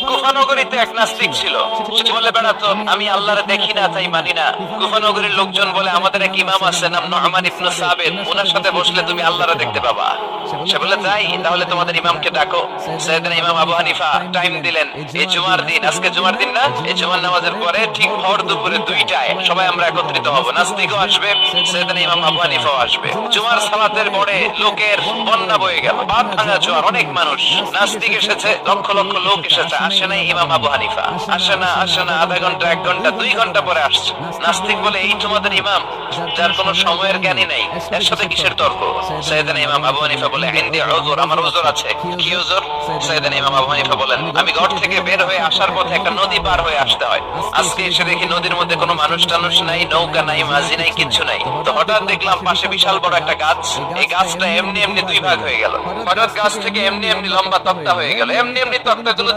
কুফা নগরীতে এক নাস্তিক ছিল। সে বলে বেড়াতো আমি আল্লাহরে দেখি না তাই মানি না। কুফা নগরীর লোকজন বলে আমাদের এক ইমাম আছে নাম নু'মান ইবনে সাবিত, ওনার সাথে বসলে তুমি আল্লাহরে দেখতে পাবা। সে বলে তাই, তাহলে তোমাদের ইমামকে ডাকো। সাইয়েদনা ইমাম আবু হানিফা টাইম দিলেন, এই জুমার দিন, আজকে জুমার দিন না, এই জুমার নামাজের পরে ঠিক ভোর দুপুরে 2টায় সবাই আমরা একত্রিত হব। নাস্তিকও আসবে, সাইয়েদনা ইমাম আবু হানিফাও আসবে। জুমার সালাতের পরে লোকের বন্যা বয়ে গেল, বাঁধ ভাঙা জোয়ার, অনেক মানুষ। নাস্তিক এসেছে, লক্ষ লক্ষ লোক এসেছে, আসে নাই ইমাম আবু হানিফা। আসে না আধা ঘন্টা, 1 ঘন্টা, 2 ঘন্টা পরে আসছে। নাস্তিক বলে এই তোমাদের ইমাম, যার কোনো সময়ের জ্ঞানই নাই, এর সাথে কিসের তর্ক? সাইয়েদনা ইমাম আবু হানিফা বলে ইনদি উযুর, আমার উযুর আছে। কি উযুর? সাইয়েদনা ইমাম আবু হানিফা বলেন আমি ঘর থেকে বের হয়ে আসার পথে একটা নদী পার হয়ে আসতে হয়। আজকে এসে দেখি নদীর মধ্যে কোনো মানুষ টানুষ নাই, নৌকা নাই, মাঝি নাই, কিচ্ছু নাই। তো হঠাৎ দেখলাম পাশে বিশাল বড় একটা গাছ, এই গাছটা এমনি এমনি 2 ভাগ হয়ে গেল। হঠাৎ গাছ থেকে এমনি এমনি লম্বা তক্তা হয়ে গেল, এমনি এমনি তক্তাগুলো